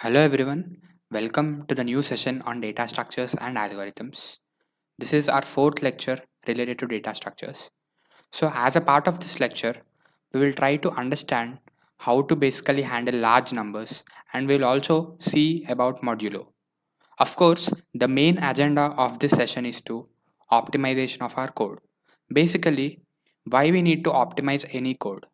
Hello everyone, welcome to the new session on data structures and algorithms. This is our fourth lecture related to data structures. So as a part of this lecture, we will try to understand how to basically handle large numbers and we'll also see about Modulo. Of course, the main agenda of this session is to optimization of our code. Basically, why we need to optimize any code.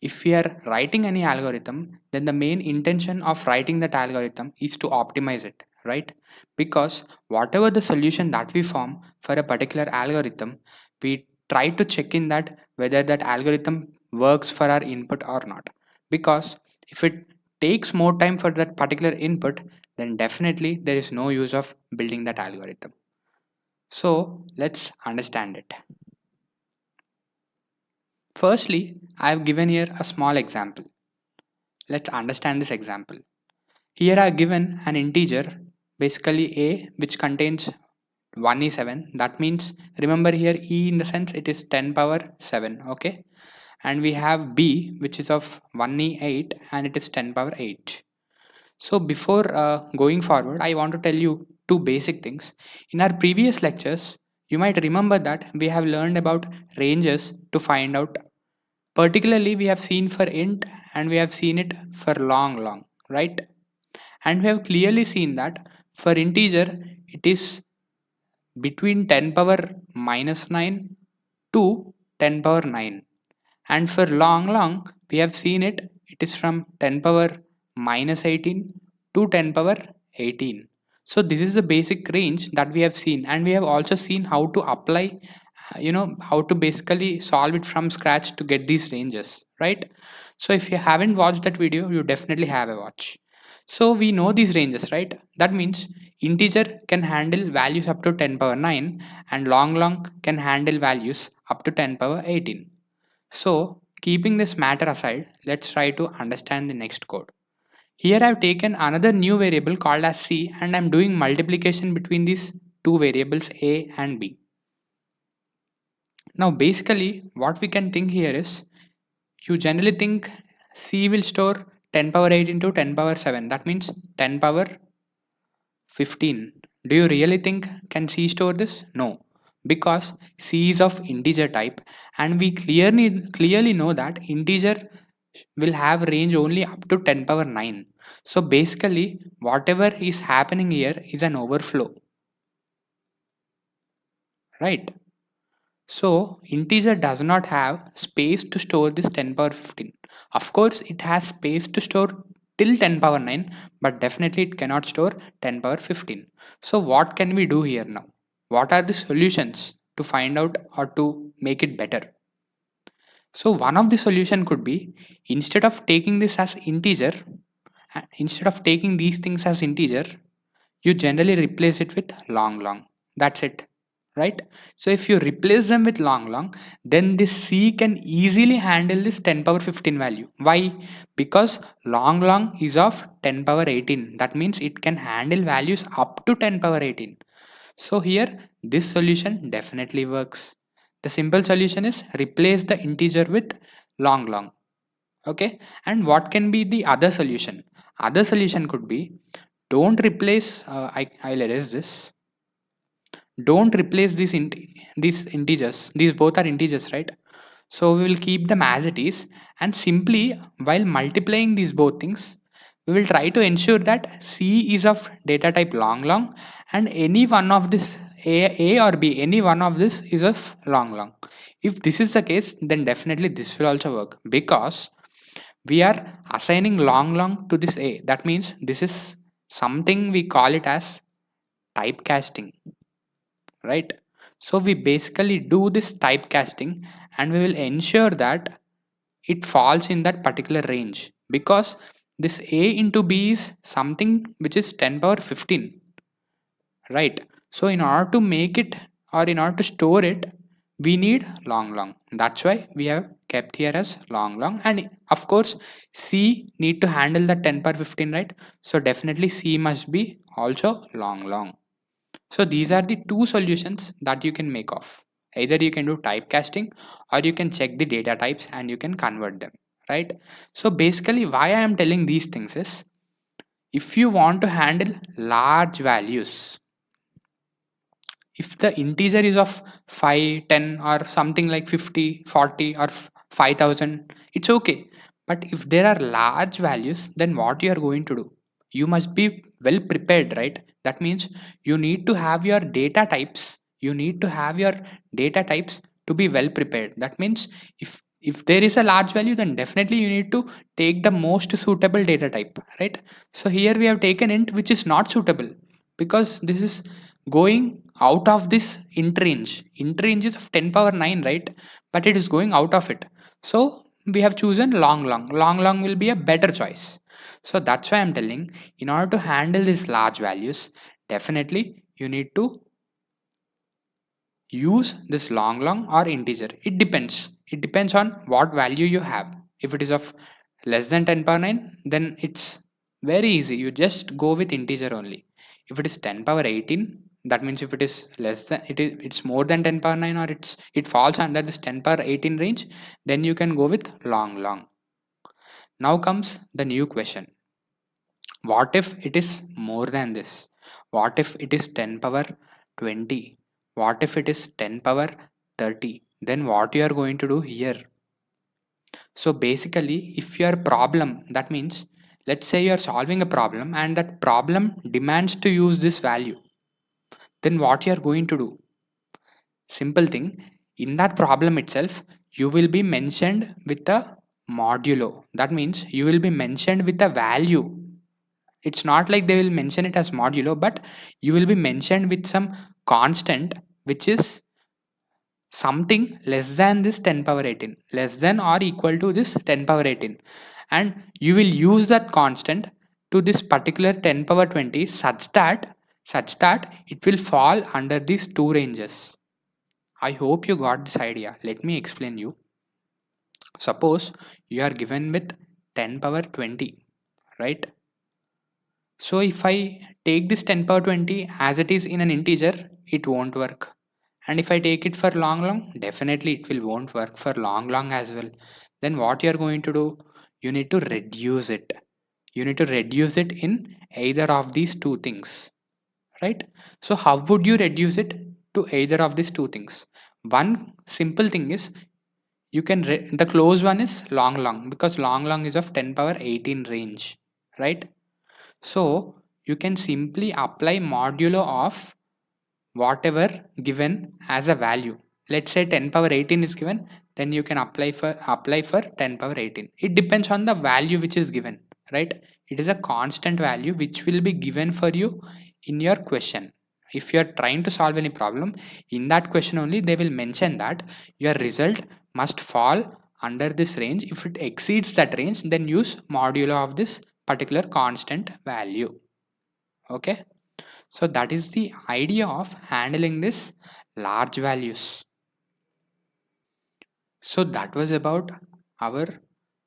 If we are writing any algorithm, then the main intention of writing that algorithm is to optimize it, right? Because whatever the solution that we form for a particular algorithm, we try to check in that whether that algorithm works for our input or not. Because if it takes more time for that particular input, then definitely there is no use of building that algorithm. So let's understand it. Firstly, I have given here a small example. Let's understand this example. Here I have given an integer, basically a, which contains 1e7. That means, remember here e in the sense it is 10 power 7, okay? And we have b, which is of 1e8 and it is 10 power 8. So before going forward, I want to tell you two basic things. In our previous lectures, you might remember that we have learned about ranges to find out. Particularly, we have seen for int and we have seen it for long, right? And we have clearly seen that for integer it is between 10 power minus 9 to 10 power 9, and for long we have seen it is from 10 power minus 18 to 10 power 18. So this is the basic range that we have seen, and we have also seen how to apply, how to basically solve it from scratch to get these ranges, right? So if you haven't watched that video, you definitely have a watch. So we know these ranges, right? That means integer can handle values up to 10 power 9 and long can handle values up to 10 power 18. So keeping this matter aside, let's try to understand the next code. Here I've taken another new variable called as c and I'm doing multiplication between these two variables a and b. Now basically what we can think here is, you generally think c will store 10 power 8 into 10 power 7. That means 10 power 15. Do you really think can C store this? No, because C is of integer type and we clearly know that integer will have range only up to 10 power 9. So basically whatever is happening here is an overflow, right? So integer does not have space to store this 10 power 15. Of course, it has space to store till 10 power 9, but definitely it cannot store 10 power 15. So what can we do here now? What are the solutions to find out or to make it better? So one of the solution could be, instead of taking this as integer, instead of taking these things as integer, you generally replace it with long. That's it, right? So if you replace them with long, then this c can easily handle this 10 power 15 value. Why? Because long is of 10 power 18. That means it can handle values up to 10 power 18. So here this solution definitely works. The simple solution is replace the integer with long. Okay, and what can be the other solution? Other solution could be, don't replace I'll erase this. Don't replace these integers. These both are integers, right? So we will keep them as it is, and simply while multiplying these both things, we will try to ensure that C is of data type long, and any one of this A or B, any one of this is of long. If this is the case, then definitely this will also work, because we are assigning long to this A. That means this is something we call it as typecasting, right? So we basically do this typecasting and we will ensure that it falls in that particular range, because this A into B is something which is 10 power 15, right? So in order to make it, or in order to store it, we need long. That's why we have kept here as long, and of course C need to handle the 10 power 15, right? So definitely C must be also long. So these are the two solutions that you can make of. Either you can do typecasting or you can check the data types and you can convert them, right? So basically why I am telling these things is, If you want to handle large values, if the integer is of 5, 10, or something like 50, 40, or 5000, it's okay. But if there are large values, then what you are going to do? You must be well prepared, right? That means you need to have your data types. You need to have your data types to be well prepared. That means if there is a large value, then definitely you need to take the most suitable data type, right? So here we have taken int which is not suitable, because this is going out of this int range. Int range is of 10 power 9, right? But it is going out of it. So we have chosen long long. Long long will be a better choice. So that's why I'm telling, in order to handle these large values, definitely you need to use this long long or integer. It depends on what value you have. If it is of less than 10 power 9, then it's very easy, you just go with integer only. If it is 10 power 18, that means if it is less than, it's more than 10 power 9, or it falls under this 10 power 18 range, then you can go with long long. Now comes the new question: what if it is more than this? What if it is 10 power 20? What if it is 10 power 30? Then what you are going to do here? So basically, if your problem, that means, let's say you are solving a problem and that problem demands to use this value, then what you are going to do? Simple thing, in that problem itself, you will be mentioned with a modulo. That means you will be mentioned with a value. It's not like they will mention it as modulo, but you will be mentioned with some constant which is something less than this 10 power 18, less than or equal to this 10 power 18, and you will use that constant to this particular 10 power 20 such that it will fall under these two ranges. I hope you got this idea. Let me explain you. Suppose you are given with 10 power 20, right? So if I take this 10 power 20 as it is in an integer, it won't work. And if I take it for long long, definitely it will won't work for long long as well. Then what you are going to do? You need to reduce it. You need to reduce it in either of these two things, right? So how would you reduce it to either of these two things? One simple thing is, you can the close one is long long, because long long is of 10 power 18 range, right? So you can simply apply modulo of whatever given as a value. Let's say 10 power 18 is given, then you can apply for 10 power 18. It depends on the value which is given, right? It is a constant value which will be given for you in your question. If you are trying to solve any problem, in that question only they will mention that your result must fall under this range. If it exceeds that range, then use modulo of this particular constant value. Okay, so that is the idea of handling this large values. So that was about our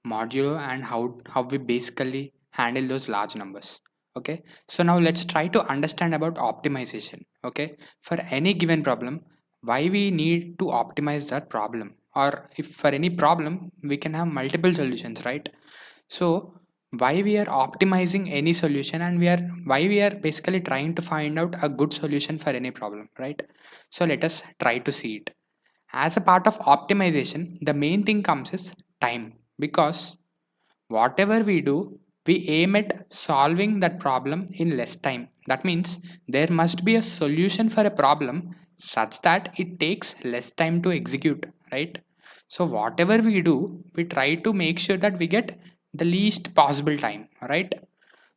modulo and how we basically handle those large numbers. Okay, so now let's try to understand about optimization. Okay, for any given problem, why we need to optimize that problem, or if for any problem we can have multiple solutions, right? So why we are optimizing any solution, and why we are basically trying to find out a good solution for any problem, right? So let us try to see it. As a part of optimization, the main thing comes is time, because whatever we do, we aim at solving that problem in less time. That means there must be a solution for a problem such that it takes less time to execute, right? So whatever we do, we try to make sure that we get the least possible time, right?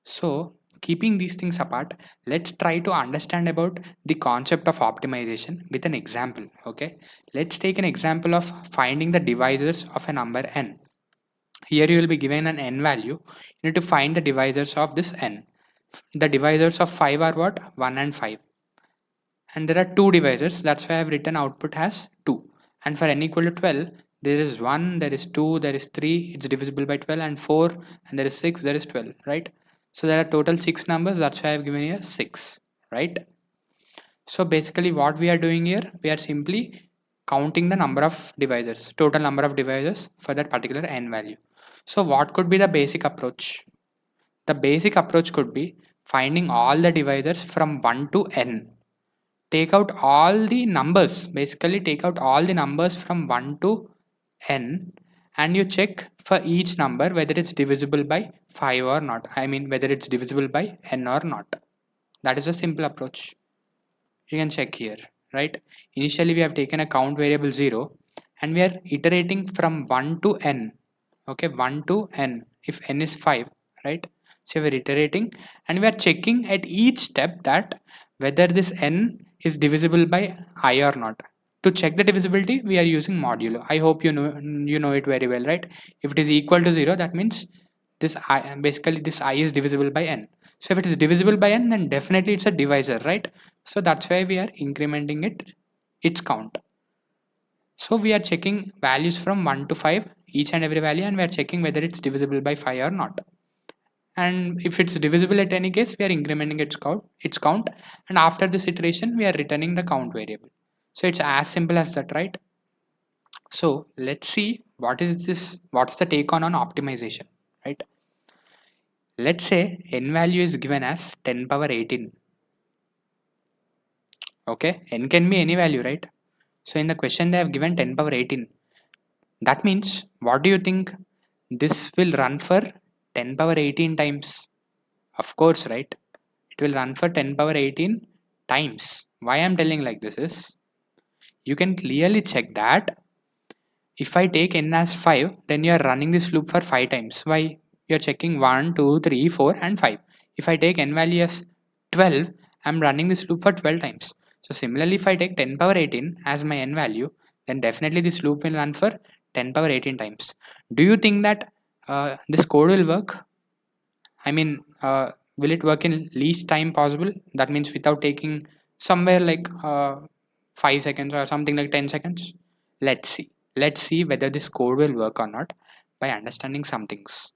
So keeping these things apart, let's try to understand about the concept of optimization with an example. Okay, let's take an example of finding the divisors of a number n. Here you will be given an n value. You need to find the divisors of this n. The divisors of 5 are what? 1 and 5. And there are two divisors. That's why I've written output as 2. And for n equal to 12, there is 1, there is 2, there is 3. It's divisible by 12, and 4, and there is 6, there is 12, right? So there are total 6 numbers. That's why I've given here 6, right? So basically what we are doing here, we are simply counting the number of divisors, total number of divisors for that particular n value. So what could be the basic approach? The basic approach could be finding all the divisors from 1 to n. Take out all the numbers, basically take out all the numbers from 1 to n, and you check for each number whether it's divisible by 5 or not. I mean whether it's divisible by n or not. That is a simple approach. You can check here, right? Initially we have taken a count variable 0 and we are iterating from 1 to n. Okay, 1 to n if n is 5, right? So we're iterating and we are checking at each step that whether this n is divisible by I or not. To check the divisibility we are using modulo. I hope you know it very well, right? If it is equal to 0, that means this I, basically this I is divisible by n. So if it is divisible by n, then definitely it's a divisor, right? So that's why we are incrementing its count. So we are checking values from 1 to 5, each and every value, and we are checking whether it's divisible by 5 or not. And if it's divisible at any case, we are incrementing its count, and after this iteration we are returning the count variable. So it's as simple as that, right? So let's see what's the take on optimization, right? Let's say n value is given as 10 power 18. Okay, n can be any value, right? So in the question they have given 10 power 18. That means, what do you think? This will run for 10 power 18 times. Of course, right? It will run for 10 power 18 times. Why I'm telling like this is, you can clearly check that if I take n as 5, then you are running this loop for 5 times. Why? You're checking 1, 2, 3, 4 and 5. If I take n value as 12, I'm running this loop for 12 times. So similarly, if I take 10 power 18 as my n value, then definitely this loop will run for 10 power 18 times. Do you think that this code will work? I mean, will it work in least time possible? That means without taking somewhere like 5 seconds or something like 10 seconds. Let's see. Let's see whether this code will work or not by understanding some things.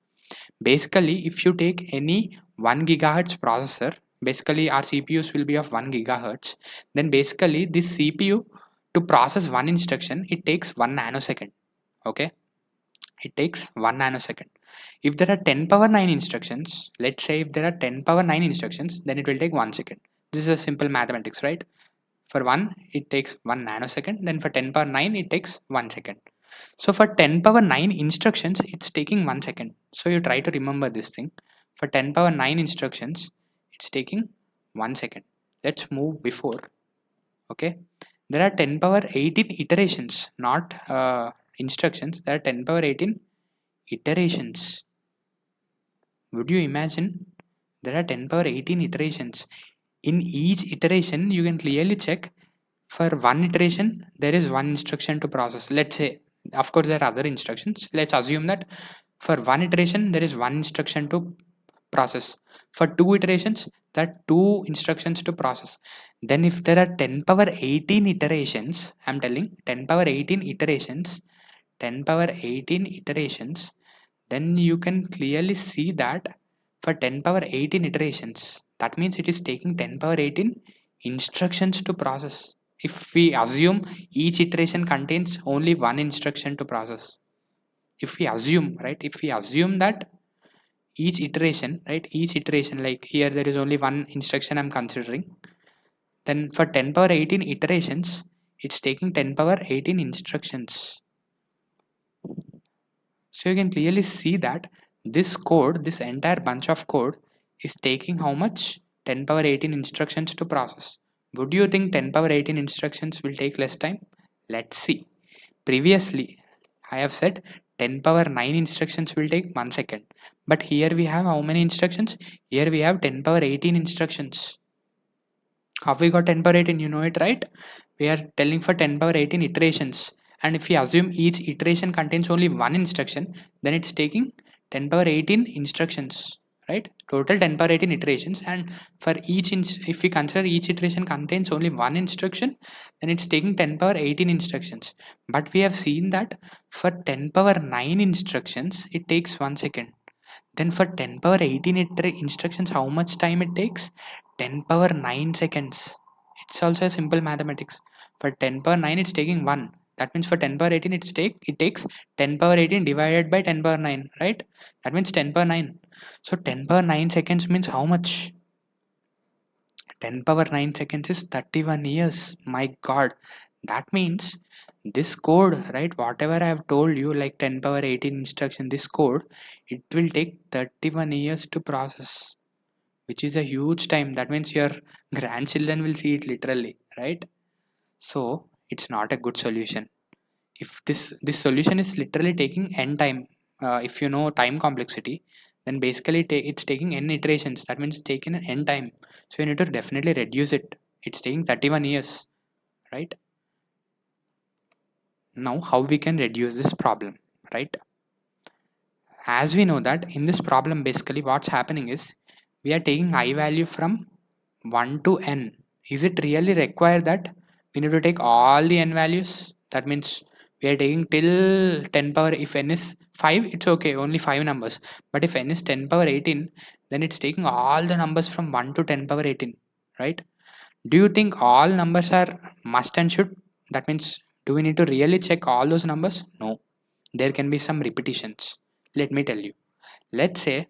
Basically, if you take any 1 gigahertz processor, basically our CPUs will be of 1 gigahertz, then basically this CPU to process one instruction, it takes 1 nanosecond. Okay, it takes 1 nanosecond. If there are 10 power 9 instructions, let's say if there are 10 power 9 instructions, then it will take 1 second. This is a simple mathematics, right? For 1 it takes 1 nanosecond, then for 10 power 9 it takes 1 second. So for 10 power 9 instructions it's taking 1 second. So you try to remember this thing. For 10 power 9 instructions it's taking 1 second. Let's move before. Okay, there are 10 power 18 iterations, not instructions. There are 10 power 18 iterations. Would you imagine? There are 10 power 18 iterations. In each iteration you can clearly check, for one iteration there is one instruction to process. Let's say, of course there are other instructions. Let's assume that for one iteration there is one instruction to process. For two iterations there are two instructions to process. Then if there are 10 power 18 iterations, I'm telling 10 power 18 iterations, 10 power 18 iterations, then you can clearly see that for 10 power 18 iterations, that means it is taking 10 power 18 instructions to process. If we assume each iteration contains only one instruction to process, if we assume, right, if we assume that each iteration, right, each iteration, like here there is only one instruction I'm considering, then for 10 power 18 iterations it's taking 10 power 18 instructions. So you can clearly see that this code, this entire bunch of code is taking how much? 10 power 18 instructions to process. Would you think 10 power 18 instructions will take less time? Let's see. Previously, I have said 10 power 9 instructions will take 1 second. But here we have how many instructions? Here we have 10 power 18 instructions. How we got 10 power 18? You know it, right? We are telling for 10 power 18 iterations. And if we assume each iteration contains only one instruction, then it's taking 10 power 18 instructions, right? Total 10 power 18 iterations. And for if we consider each iteration contains only one instruction, then it's taking 10 power 18 instructions. But we have seen that for 10 power 9 instructions, it takes 1 second. Then for 10 power 18 instructions, how much time it takes? 10 power 9 seconds. It's also a simple mathematics. For 10 power 9, it's taking 1. That means for 10 power 18 it takes 10 power 18 divided by 10 power 9, right? That means 10 power 9. So 10 power 9 seconds means how much? 10 power 9 seconds is 31 years. My god. That means this code, right? Whatever I have told you, like 10 power 18 instruction, this code, it will take 31 years to process, which is a huge time. That means your grandchildren will see it literally, right? So it's not a good solution. If this solution is literally taking n time, if you know time complexity, then basically it's taking n iterations. That means it's taking an n time. So you need to definitely reduce it. It's taking 31 years, right? Now how we can reduce this problem, right? As we know that in this problem, basically what's happening is we are taking I value from 1 to n. Is it really required that we need to take all the n values? That means we are taking till 10 power. If n is 5, it's okay, only 5 numbers. But if n is 10 power 18, then it's taking all the numbers from 1 to 10 power 18, right? Do you think all numbers are must and should? That means, do we need to really check all those numbers? No, there can be some repetitions. Let me tell you. Let's say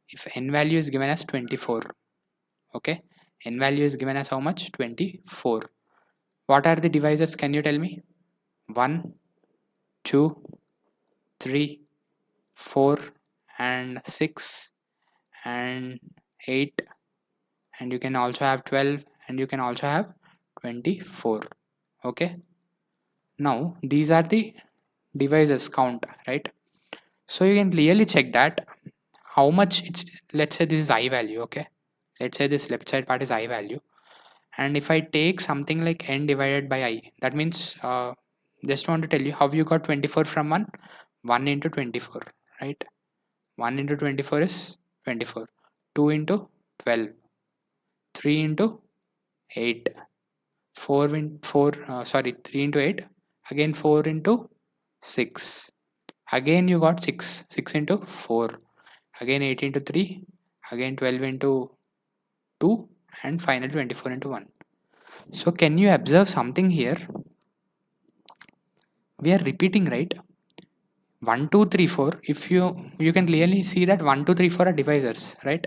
if n value is given as 24, okay, n value is given as how much? 24. What are the divisors? Can you tell me? 1, 2, 3, 4, and 6, and 8, and you can also have 12, and you can also have 24. Okay, now these are the divisors count, right? So you can clearly check that how much it's. Let's say this is I value, okay, let's say this left side part is I value, and if I take something like n divided by I, that means just want to tell you how you got 24 from 1 into 24, right? 1 into 24 is 24, 2 into 12, 3 into 8, 4 in 4 sorry 3 into 8, again 4 into 6, again you got 6 into 4, again 8 into 3, again 12 into 2, and finally 24 into 1. So can you observe something here? We are repeating, right? 1 2 3 4. If you can clearly see that 1 2 3 4 are divisors, right?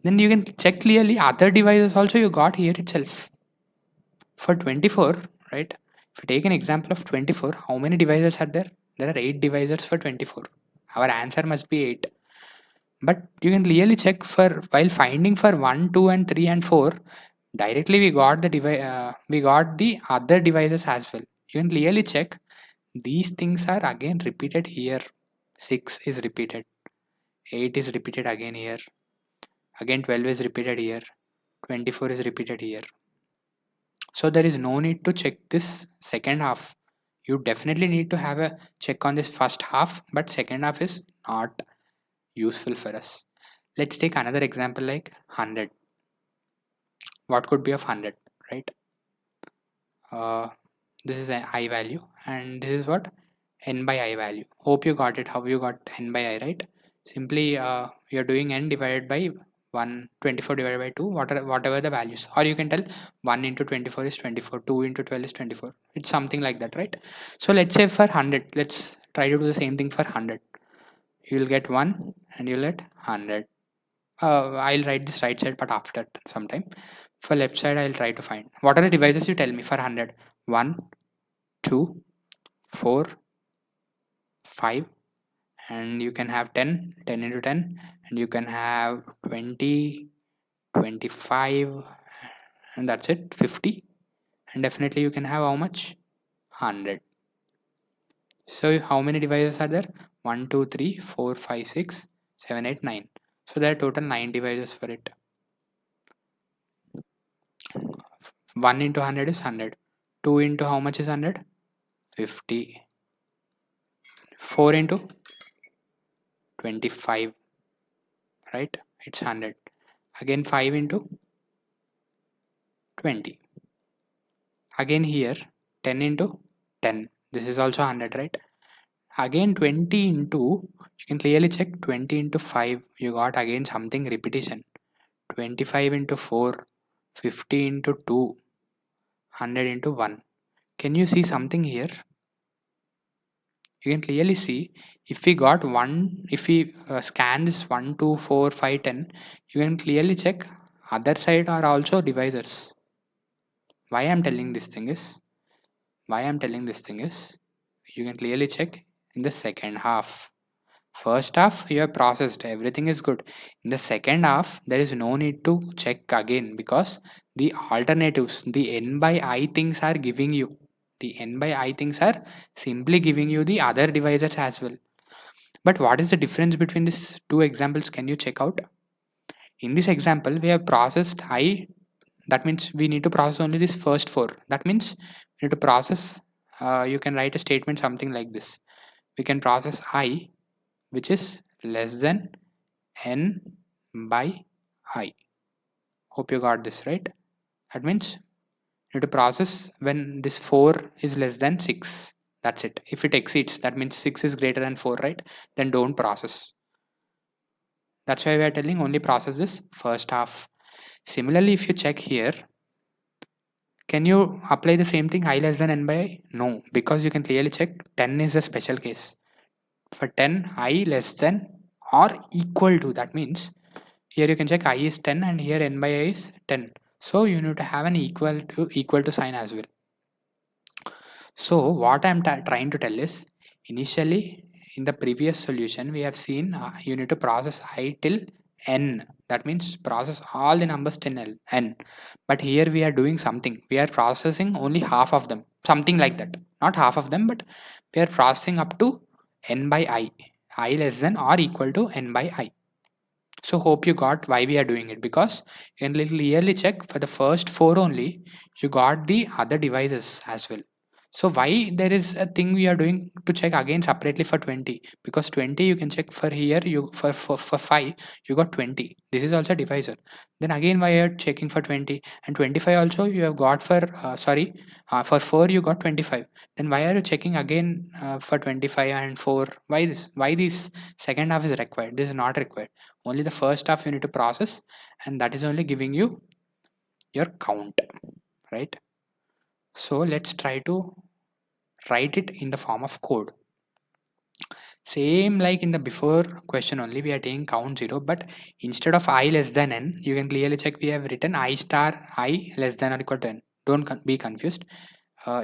Then you can check clearly other divisors also you got here itself. For 24, right? If you take an example of 24, how many divisors are there? There are 8 divisors for 24. Our answer must be 8. But you can clearly check for while finding for 1 2 and 3 and 4, directly we got we got the other divisors as well. You can clearly check these things are again repeated here. 6 is repeated, 8 is repeated again here, again 12 is repeated here, 24 is repeated here. So there is no need to check this second half. You definitely need to have a check on this first half, but second half is not useful for us. Let's take another example like 100. What could be of 100, right? This is an I value, and this is what? N by I value. Hope you got it. How you got n by I, right? Simply you're doing n divided by 1, 24 divided by 2, whatever the values, or you can tell 1 into 24 is 24, 2 into 12 is 24. It's something like that, right? So let's say for 100, let's try to do the same thing for 100. You'll get 1 and you'll get 100. I'll write this right side part after sometime. For left side, I'll try to find. What are the divisors? You tell me for 100. 1, 2, 4, 5, and you can have 10, 10 into 10, and you can have 20, 25, and that's it, 50, and definitely you can have how much? 100. So how many divisors are there? 1 2 3 4 5 6 7 8 9. So there are total 9 divisors for it. 1 into 100 is 100. 2 into how much is 100? 50. 4 into 25, right? It's 100. Again 5 into 20. Again here 10 into 10. This is also 100, right? Again 20 into, you can clearly check 20 into 5. You got again something repetition. 25 into 4, 50 into 2, 100 into 1. Can you see something here? you can clearly see if we got 1, if we scan this 1, 2, 4, 5, 10, you can clearly check other side are also divisors. Why I'm telling this thing is, you can clearly check in the second half. First half, you have processed, everything is good. In the second half, there is no need to check again because the alternatives, the n by I things are giving you. The n by I things are simply giving you the other divisors as well. But what is the difference between these two examples? Can you check out? In this example, we have processed I. That means we need to process only this first 4. That means we need to process, you can write a statement something like this. We can process I which is less than n by I. Hope you got this right. That means you need to process when this 4 is less than 6. That's it. If it exceeds, that means 6 is greater than 4, right? Then don't process. That's why we are telling only process this first half. Similarly, if you check here, can you apply the same thing I less than n by I? No, because you can clearly check 10 is a special case. For 10, I less than or equal to, that means here you can check I is 10 and here n by I is 10. So you need to have an equal to sign as well. So what I'm trying to tell is, initially in the previous solution we have seen you need to process I till n. That means process all the numbers till n. But here we are doing something. We are processing only half of them. Something like that. Not half of them, but we are processing up to n by I. I less than or equal to n by I. So hope you got why we are doing it, because you can clearly check for the first 4 only you got the other devices as well. So why there is a thing we are doing to check again separately for 20, because 20 you can check for here, you for 5 you got 20. This is also divisor. Then again why you are checking for 20 and 25 also you have got for for 4 you got 25. Then why are you checking again for 25 and 4? Why this? Why this second half is required? This is not required. Only the first half you need to process, and that is only giving you your count, right? So let's try to write it in the form of code. Same like in the before question only, we are taking count 0, but instead of I less than n, you can clearly check we have written I star I less than or equal to n. Don't be confused.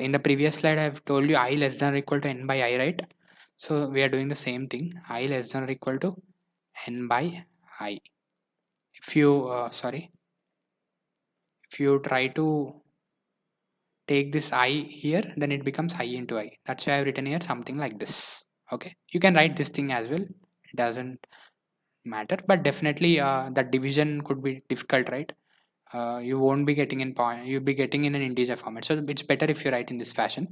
In the previous slide I have told you I less than or equal to n by I, right? So we are doing the same thing, I less than or equal to n by I. If you if you try to take this I here, then it becomes I into I. That's why I've written here something like this. Okay, you can write this thing as well, it doesn't matter, but definitely that division could be difficult, right? You won't be getting in point, you'll be getting in an integer format, so it's better if you write in this fashion.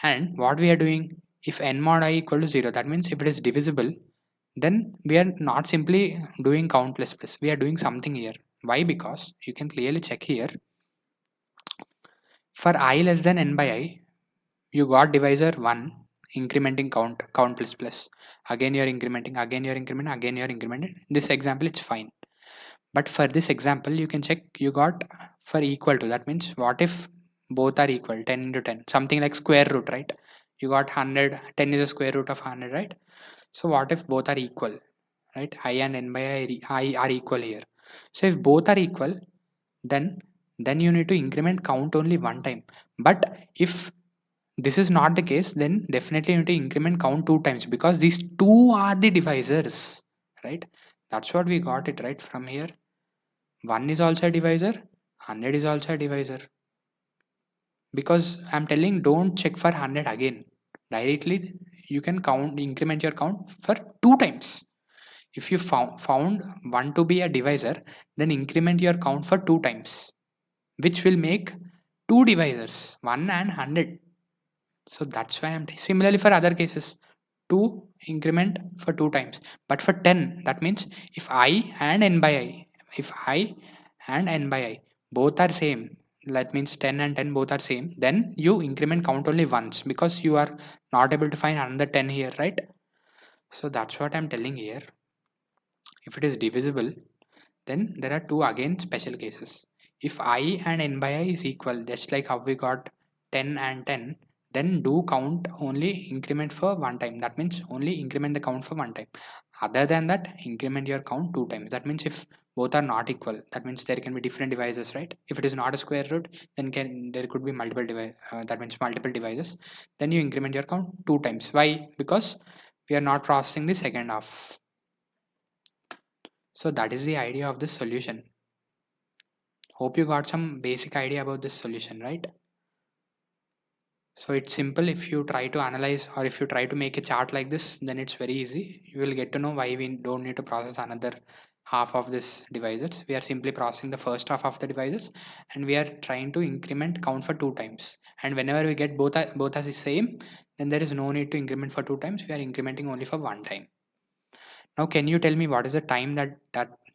And what we are doing, if n mod I equal to 0, that means if it is divisible, then we are not simply doing count plus plus, we are doing something here. Why? Because you can clearly check here, for I less than n by I, you got divisor 1, incrementing count plus plus. Again you're incrementing, again you're incrementing, again you're incrementing. This example it's fine. But for this example, you can check you got for equal to. That means what if both are equal, 10 into 10, something like square root, right? You got 100, 10 is a square root of 100, right? So what if both are equal, right? I and n by I are equal here. So if both are equal, then you need to increment count only one time. But if this is not the case, then definitely you need to increment count 2 times, because these two are the divisors, right? That's what we got it right from here. 1 is also a divisor, 100 is also a divisor. Because I'm telling don't check for 100 again. Directly you can increment your count for 2 times. If you found 1 to be a divisor, then increment your count for 2 times, which will make 2 divisors, 1 and 100. So that's why I'm similarly for other cases, 2 increment for 2 times. But for 10, that means if I and n by I, if I and n by I both are same, that means 10 and 10 both are same, then you increment count only once, because you are not able to find another 10 here, right? So that's what I'm telling here. If it is divisible, then there are 2 again special cases. If I and n by I is equal, just like how we got 10 and 10, then do count only increment for one time. That means only increment the count for one time. Other than that, increment your count two times. That means if both are not equal, that means there can be different divisors, right? If it is not a square root, then there could be multiple that means multiple divisors. Then you increment your count two times. Why? Because we are not processing the second half. So that is the idea of this solution. Hope you got some basic idea about this solution, right? So it's simple. If you try to analyze or if you try to make a chart like this, then it's very easy. You will get to know why we don't need to process another half of this divisors. We are simply processing the first half of the divisors, and we are trying to increment count for two times. And whenever we get both as the same, then there is no need to increment for two times. We are incrementing only for one time. Now, can you tell me what is the time that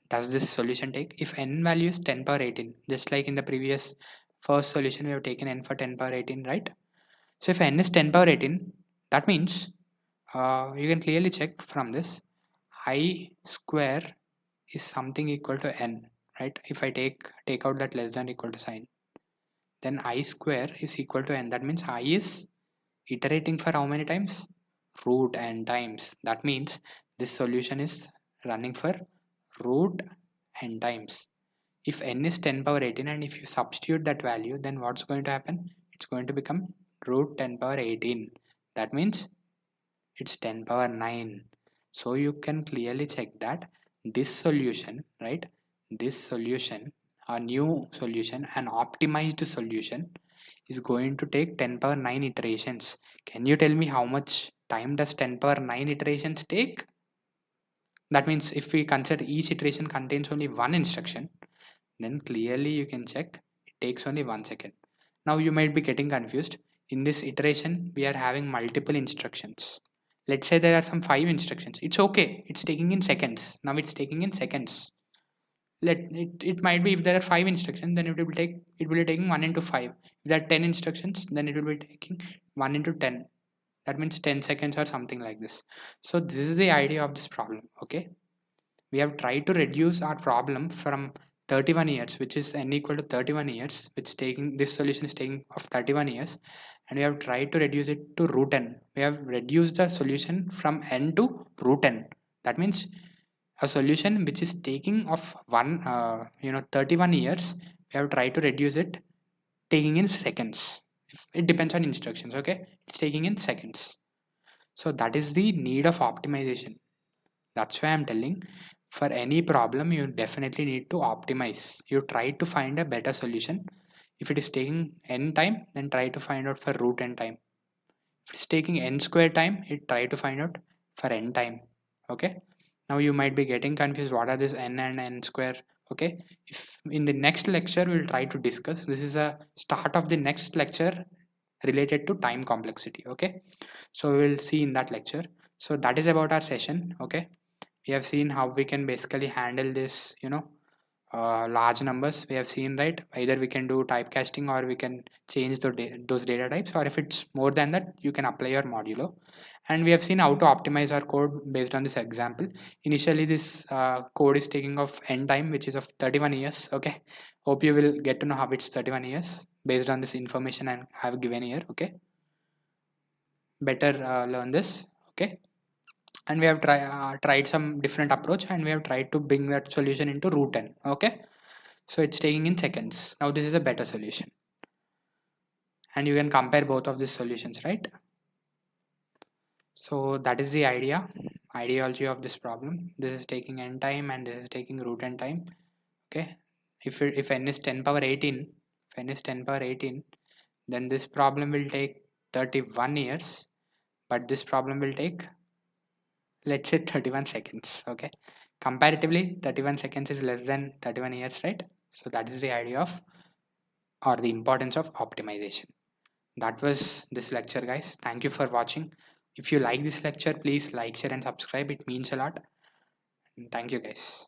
does this solution take? If n value is 10 power 18, just like in the previous first solution, we have taken n for 10 power 18, right? So if n is 10 power 18, that means you can clearly check from this I square is something equal to n, right? If I take out that less than equal to sign, then I square is equal to n. That means I is iterating for how many times? Root n times. That means this solution is running for root n times. If n is 10 power 18 and if you substitute that value, then what's going to happen? It's going to become root 10 power 18. That means it's 10 power 9. So you can clearly check that this solution, right? This solution, a new solution, an optimized solution is going to take 10 power 9 iterations. Can you tell me how much time does 10 power 9 iterations take? That means if we consider each iteration contains only one instruction, then clearly you can check it takes only 1 second. Now you might be getting confused. In this iteration, we are having multiple instructions. Let's say there are some 5 instructions. It's okay. It's taking in seconds. Now it's taking in seconds. It might be if there are 5 instructions, then it will be taking 1 into 5. If there are 10 instructions, then it will be taking 1 into 10. That means 10 seconds or something like this. So this is the idea of this problem. Okay. We have tried to reduce our problem from 31 years, which is n equal to 31 years, which taking this solution is taking of 31 years, and we have tried to reduce it to root n. We have reduced the solution from n to root n. That means a solution which is taking of 31 years, we have tried to reduce it taking in seconds. It depends on instructions. Okay, it's taking in seconds. So that is the need of optimization. That's why I'm telling, for any problem you definitely need to optimize. You try to find a better solution. If it is taking n time, then try to find out for root n time. If it's taking n square time, it try to find out for n time. Okay. Now you might be getting confused. What are this n and n square? Okay. If in the next lecture we'll try to discuss. This is a start of the next lecture related to time complexity. Okay. So we'll see in that lecture. So that is about our session. Okay, we have seen how we can basically handle this, large numbers. We have seen, right? Either we can do typecasting or we can change those data types, or if it's more than that, you can apply your modulo. And we have seen how to optimize our code based on this example. Initially this code is taking of n time, which is of 31 years. Okay, hope you will get to know how it's 31 years based on this information I have given here. Okay, better learn this. Okay, and we have tried some different approach, and we have tried to bring that solution into root n. Okay, so it's taking in seconds. Now this is a better solution, and you can compare both of these solutions, right? So that is the ideology of this problem. This is taking n time and this is taking root n time. Okay, if n is 10 power 18, if n is 10 power 18, then this problem will take 31 years, but this problem will take, let's say, 31 seconds. Okay, comparatively 31 seconds is less than 31 years, right? So that is the idea of, or the importance of, optimization. That was this lecture, guys. Thank you for watching. If you like this lecture, please like, share and subscribe. It means a lot. And thank you, guys.